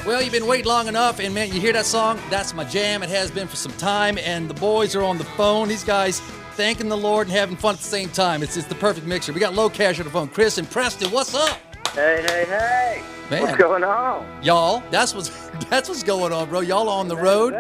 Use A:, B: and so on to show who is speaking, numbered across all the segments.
A: Well, you've been waiting long enough, and man, you hear that song? That's my jam. It has been for some time, and the boys are on the phone. These guys thanking the Lord and having fun at the same time. It's the perfect mixture. We got LoCash on the phone. Chris and Preston, what's up?
B: Hey.
A: Man,
B: what's going on?
A: Y'all, that's what's going on, bro. Y'all on the road.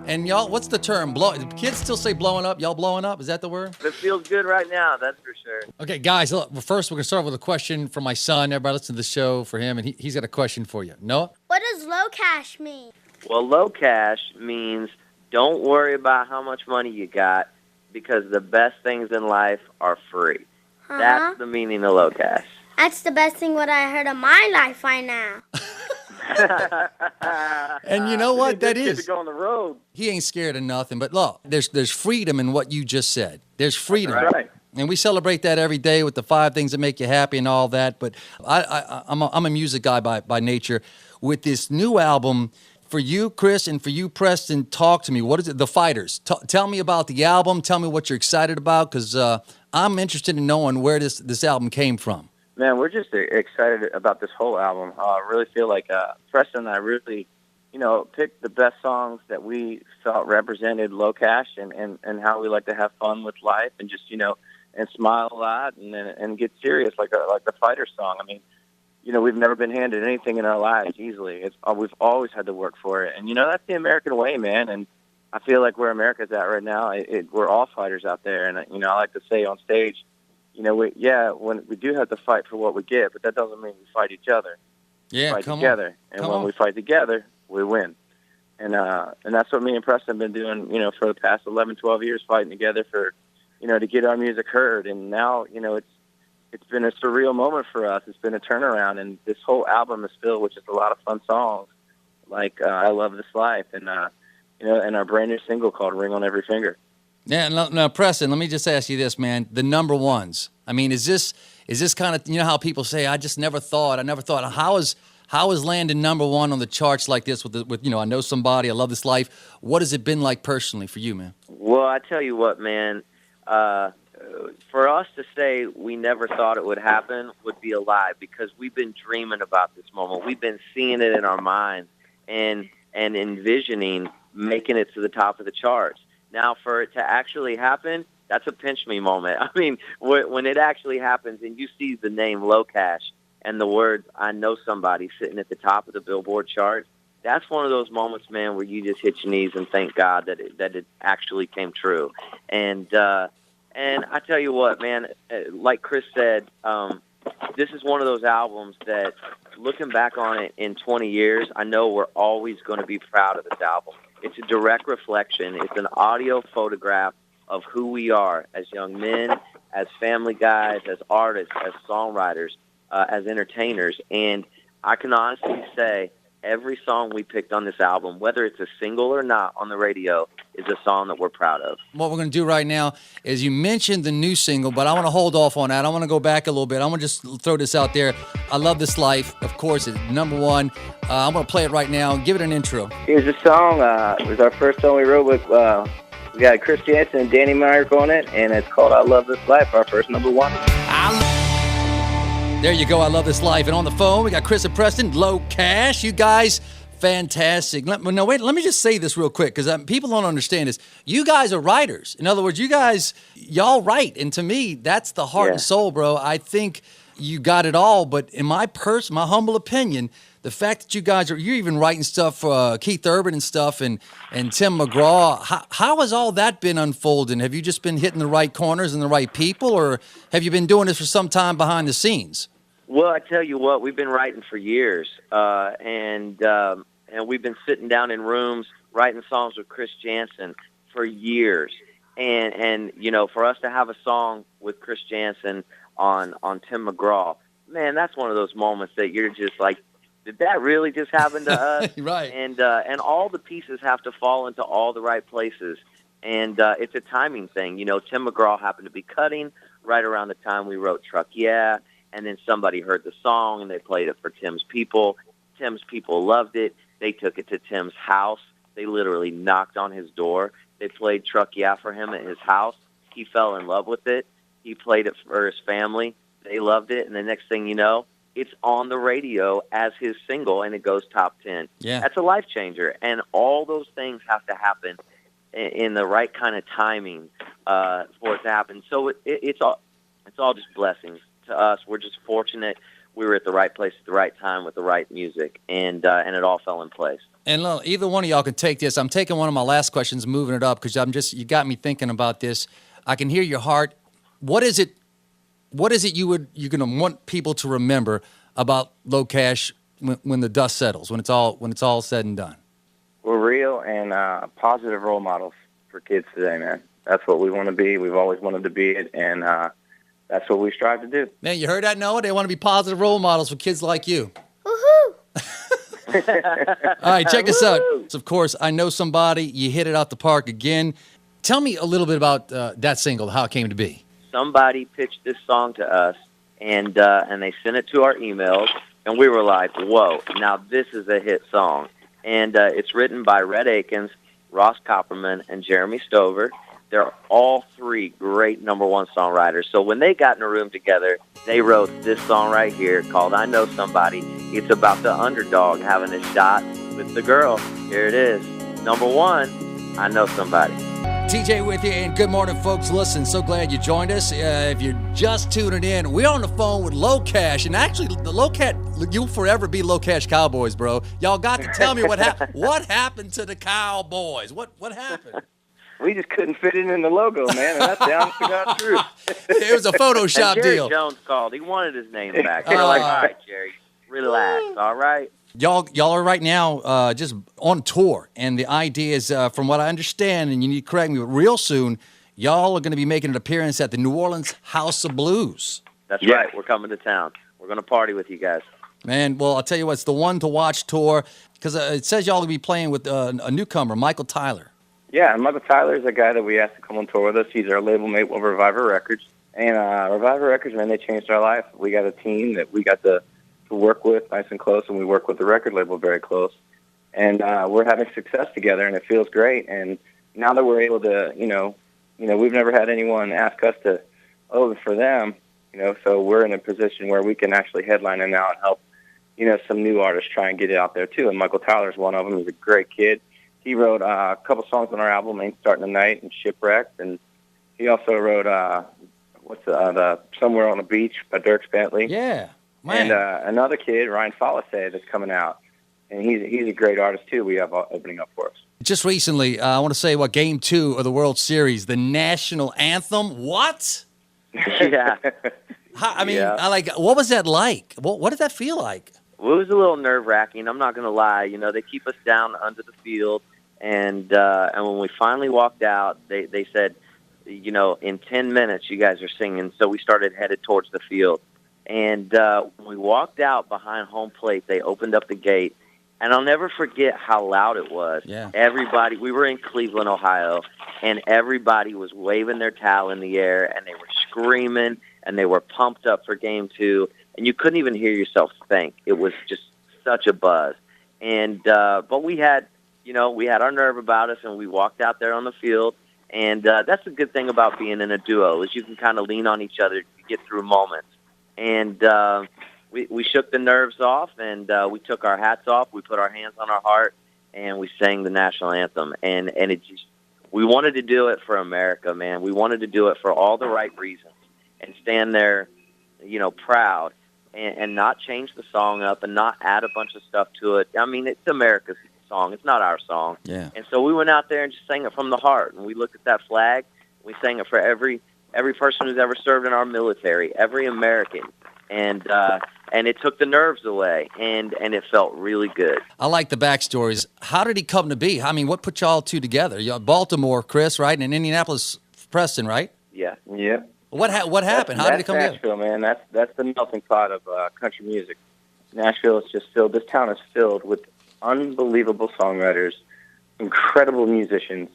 A: And y'all, what's the term? Kids still say blowing up. Y'all blowing up? Is that the word?
B: It feels good right now, that's for sure.
A: Okay, guys, look, first we're going to start with a question from my son. Everybody listen to the show for him, and he's got a question for you. Noah?
C: What does LoCash mean?
B: Well, LoCash means don't worry about how much money you got because the best things in life are free.
C: Uh-huh.
B: That's the meaning of LoCash.
C: That's the best thing what I heard in my life right now.
A: And you know what that is?
B: To go on the road.
A: He ain't scared of nothing. But look, there's freedom in what you just said. There's freedom.
B: That's right.
A: And we celebrate that every day with the 5 things that make you happy and all that. But I'm a music guy by nature. With this new album, for you, Chris, and for you, Preston, talk to me. What is it? The Fighters. Tell me about the album. Tell me what you're excited about, because I'm interested in knowing where this album came from.
B: Man, we're just excited about this whole album. I really feel like Preston and I really, picked the best songs that we felt represented LoCash and how we like to have fun with life and just, and smile a lot and get serious like the Fighter song. I mean, we've never been handed anything in our lives easily. We've always had to work for it. And, that's the American way, man. And I feel like where America's at right now, we're all fighters out there. And, I like to say on stage, when we do have to fight for what we get, but that doesn't mean we fight each other.
A: Yeah,
B: we fight together. And when we fight together, we win. And that's what me and Preston have been doing, for the past 11, 12 years, fighting together for, to get our music heard. And now, it's been a surreal moment for us. It's been a turnaround, and this whole album is filled with just a lot of fun songs, like I Love This Life, and and our brand new single called Ring on Every Finger.
A: Yeah, now, Preston, let me just ask you this, man. The number ones. I mean, is this kind of, how people say, I never thought. How is Landon number one on the charts like this with I Know Somebody, I Love This Life? What has it been like personally for you, man?
B: Well, I tell you what, man, for us to say we never thought it would happen would be a lie, because we've been dreaming about this moment. We've been seeing it in our minds and envisioning making it to the top of the charts. Now, for it to actually happen, that's a pinch me moment. I mean, when it actually happens and you see the name LoCash and the words I Know Somebody sitting at the top of the Billboard chart, that's one of those moments, man, where you just hit your knees and thank God that it actually came true. And I tell you what, man, like Chris said, this is one of those albums that, looking back on it in 20 years, I know we're always going to be proud of this album. It's a direct reflection. It's an audio photograph of who we are as young men, as family guys, as artists, as songwriters, as entertainers. And I can honestly say every song we picked on this album, whether it's a single or not on the radio, is a song that we're proud of. What
A: we're going to do right now is, you mentioned the new single, but I want to hold off on that. I want to go back a little bit. I want to just throw this out there. I Love This Life, of course, is number one. I'm going to play it right now. Give it an intro.
B: Here's the song. It was our first song we wrote with, we got Chris Janson and Danny Myrick on it, and it's called I Love This Life, our first number one.
A: There you go, I Love This Life. And on the phone, we got Chris and Preston, LoCash. You guys, fantastic. Let me just say this real quick, because people don't understand this. You guys are writers. In other words, y'all write. And to me, that's the heart and soul, bro. I think you got it all. But in my humble opinion, the fact that you guys you're even writing stuff for Keith Urban and stuff and Tim McGraw, how has all that been unfolding? Have you just been hitting the right corners and the right people, or have you been doing this for some time behind the scenes?
B: Well, I tell you what, we've been writing for years, and we've been sitting down in rooms writing songs with Chris Janson for years. And for us to have a song with Chris Janson on Tim McGraw, man, that's one of those moments that you're just like, did that really just happen to us?
A: Right.
B: And all the pieces have to fall into all the right places. And it's a timing thing. Tim McGraw happened to be cutting right around the time we wrote Truck Yeah. And then somebody heard the song, and they played it for Tim's people. Tim's people loved it. They took it to Tim's house. They literally knocked on his door. They played Truck Yeah for him at his house. He fell in love with it. He played it for his family. They loved it. And the next thing you know, it's on the radio as his single, and it goes top 10.
A: Yeah.
B: That's a life changer, and all those things have to happen in the right kind of timing for it to happen. So it's all just blessings to us. We're just fortunate we were at the right place at the right time with the right music, and it all fell in place.
A: And look, either one of y'all can take this. I'm taking one of my last questions, moving it up, because you got me thinking about this. I can hear your heart. What is it you're going to want people to remember about LoCash when the dust settles, when it's all said and done?
D: We're real and positive role models for kids today, man. That's what we want to be. We've always wanted to be it, and that's what we strive to do.
A: Man, you heard that, Noah? They want to be positive role models for kids like you.
C: Woohoo!
A: All right, check this out. So, of course, I Know Somebody. You hit it out the park again. Tell me a little bit about that single, how it came to be.
B: Somebody pitched this song to us, and they sent it to our emails, and we were like, whoa, now this is a hit song. And it's written by Rhett Akins, Ross Copperman, and Jeremy Stover. They're all three great number one songwriters. So when they got in a room together, they wrote this song right here called I Know Somebody. It's about the underdog having a shot with the girl. Here it is. Number one, I Know Somebody.
A: TJ with you, and good morning, folks. Listen, so glad you joined us. If you're just tuning in, we're on the phone with LoCash, and actually, the LoCash, you'll forever be LoCash Cowboys, bro. Y'all got to tell me what happened. What happened to the Cowboys? What happened?
D: We just couldn't fit it in the logo, man, and that's the honest to God truth.
A: It was a Photoshop
B: and Jerry
A: deal.
B: Jones called. He wanted his name back. They were like, all right, Jerry, relax, all right?
A: Y'all are right now just on tour, and the idea is, from what I understand, and you need to correct me, but real soon, y'all are going to be making an appearance at the New Orleans House of Blues.
B: That's right. We're coming to town. We're going to party with you guys.
A: Man, well, I'll tell you what, it's the one to watch tour, because it says y'all will be playing with a newcomer, Michael Tyler.
D: Yeah, and Michael Tyler is a guy that we asked to come on tour with us. He's our label mate with Reviver Records. And Reviver Records, man, they changed our life. We got a team that we got to work with nice and close, and we work with the record label very close. And we're having success together, and it feels great. And now that we're able to, we've never had anyone ask us to open for them, so we're in a position where we can actually headline it now and help, some new artists try and get it out there too. And Michael Tyler's one of them. He's a great kid. He wrote a couple songs on our album, Ain't Starting Tonight and Shipwrecked, and he also wrote the Somewhere on the Beach by Dierks Bentley.
A: Yeah, man.
D: And another kid, Ryan Follissay, that's coming out, and he's a great artist too. We have opening up for us.
A: Just recently, I want to say, Game 2 of the World Series, the national anthem. What?
B: Yeah.
A: What was that like? What did that feel like?
B: Well, it was a little nerve-wracking. I'm not going to lie. They keep us down under the field. And when we finally walked out, they said, in 10 minutes you guys are singing. So we started headed towards the field. And when we walked out behind home plate, they opened up the gate. And I'll never forget how loud it was.
A: Yeah.
B: Everybody, we were in Cleveland, Ohio, and everybody was waving their towel in the air, and they were screaming, and they were pumped up for Game 2. And you couldn't even hear yourself think. It was just such a buzz. And but we had our nerve about us, and we walked out there on the field. And that's the good thing about being in a duo is you can kind of lean on each other to get through moments. And we shook the nerves off, and we took our hats off. We put our hands on our heart, and we sang the national anthem. And we wanted to do it for America, man. We wanted to do it for all the right reasons and stand there, proud. And not change the song up and not add a bunch of stuff to it. I mean, it's America's song. It's not our song.
A: Yeah.
B: And so we went out there and just sang it from the heart. And we looked at that flag. We sang it for every person who's ever served in our military, every American. And it took the nerves away, and it felt really good.
A: I like the backstories. How did he come to be? I mean, what put y'all two together? Baltimore, Chris, right? And Indianapolis, Preston, right?
B: Yeah.
D: Yeah.
A: What happened? How did it come together?
D: Nashville, man. That's the melting pot of country music. Nashville is just filled. This town is filled with unbelievable songwriters, incredible musicians.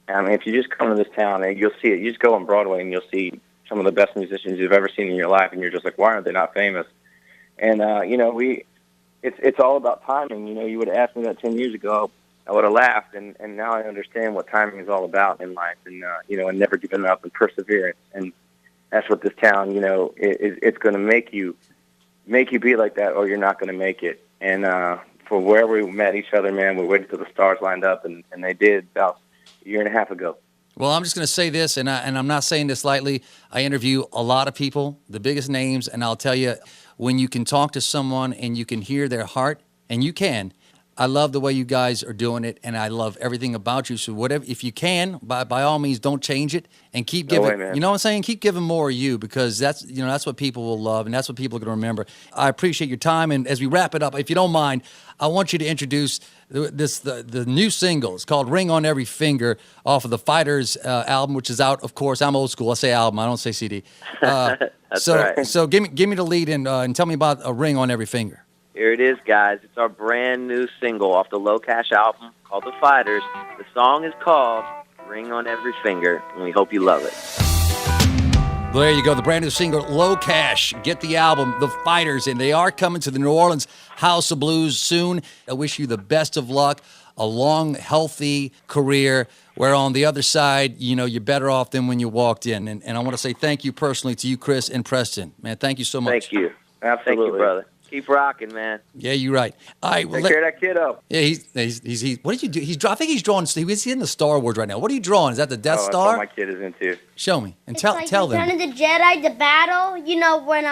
D: I mean, if you just come to this town, and you'll see it. You just go on Broadway, and you'll see some of the best musicians you've ever seen in your life, and you're just like, why aren't they not famous? And it's all about timing. You would have asked me that 10 years ago, I would have laughed, and now I understand what timing is all about in life, and and never giving up and perseverance. And that's what this town, it's going to make you make you be like that, or you're not going to make it. And for where we met each other, man, we waited till the stars lined up, and they did about a year and a half ago.
A: Well, I'm just going to say this, and I'm not saying this lightly. I interview a lot of people, the biggest names, and I'll tell you, when you can talk to someone and you can hear their heart, and you can, I love the way you guys are doing it, and I love everything about you. So whatever, if you can, by all means, don't change it and keep giving.
D: way, man.
A: You know what I'm saying? Keep giving more of you, because that's what people will love, and that's what people are going to remember. I appreciate your time, and as we wrap it up, if you don't mind, I want you to introduce the new single. It's called "Ring on Every Finger" off of the Fighters album, which is out. Of course, I'm old school. I say album. I don't say CD.
B: That's right.
A: So give me the lead and tell me about "A Ring on Every Finger."
B: Here it is, guys. It's our brand new single off the LoCash album called The Fighters. The song is called Ring on Every Finger, and we hope you love it.
A: Well, there you go, the brand new single, LoCash. Get the album, The Fighters, and they are coming to the New Orleans House of Blues soon. I wish you the best of luck, a long, healthy career, where on the other side, you're better off than when you walked in. And I want to say thank you personally to you, Chris and Preston. Man, thank you so much.
B: Thank you.
D: Absolutely.
B: Thank you, brother. Keep rocking, man.
A: Yeah, you're right. All right, well,
D: Take care of that kiddo.
A: yeah, he's what did you do? I think he's drawing. He's in the Star Wars right now. What are you drawing? Is that the Death
D: That's
A: Star?
D: what my kid is into.
A: Show me and
C: It's
A: tell
C: like
A: them.
C: Return of the Jedi, the battle. You know when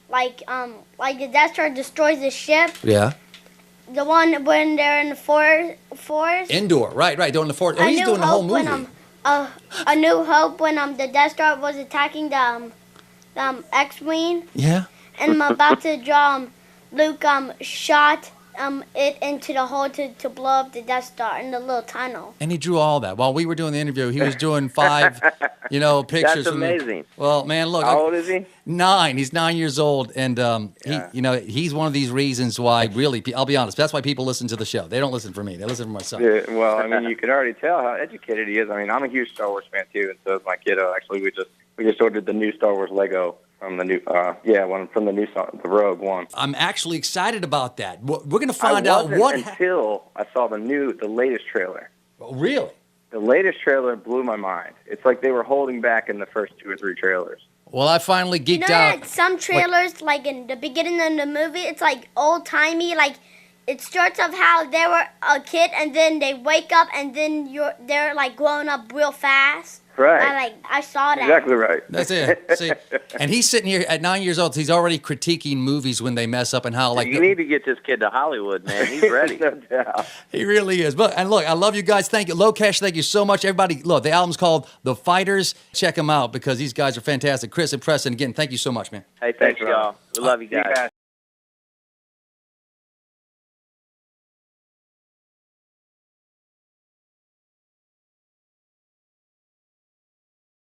C: like the Death Star destroys the ship.
A: Yeah.
C: The one when they're in the forest.
A: Indoor, right, doing the fort. Oh, he's doing the whole movie.
C: When, A New Hope when the Death Star was attacking the X-wing,
A: Yeah.
C: and I'm about to draw Luke shot it into the hole to blow up the Death Star in the little tunnel.
A: And he drew all that. While we were doing the interview, he was doing 5, pictures.
B: That's amazing.
A: Well, man, look.
D: How old is he?
A: 9. He's 9 years old, and
D: Yeah.
A: he's one of these reasons why. Really, I'll be honest. That's why people listen to the show. They don't listen for me. They listen for myself.
D: Yeah, well, I mean, you can already tell how educated he is. I mean, I'm a huge Star Wars fan too, and so is my kiddo. Actually, we just ordered the new Star Wars Lego from the new the Rogue One.
A: I'm actually excited about that. We're going to find out what.
D: Until I saw the latest trailer.
A: Oh, really?
D: The latest trailer blew my mind. It's like they were holding back in the first 2 or 3 trailers.
A: Well, I finally
C: You know
A: geeked out.
C: that some trailers, like in the beginning of the movie, it's like old timey. Like it starts off how they were a kid, and then they wake up, and then they're like growing up real fast.
D: Right.
C: I saw that.
D: Exactly right.
A: That's it. See, and he's sitting here at 9 years old. He's already critiquing movies when they mess up and how like
B: You need to get this kid to Hollywood, man. He's ready.
D: No doubt.
A: he really is. But and look, I love you guys. Thank you, LoCash. Thank you so much, everybody. Look, the album's called The Fighters. Check them out because these guys are fantastic. Chris and Preston, again, thank you so much, man.
B: Hey, thanks, y'all. We love you
D: See you
B: guys.
D: guys.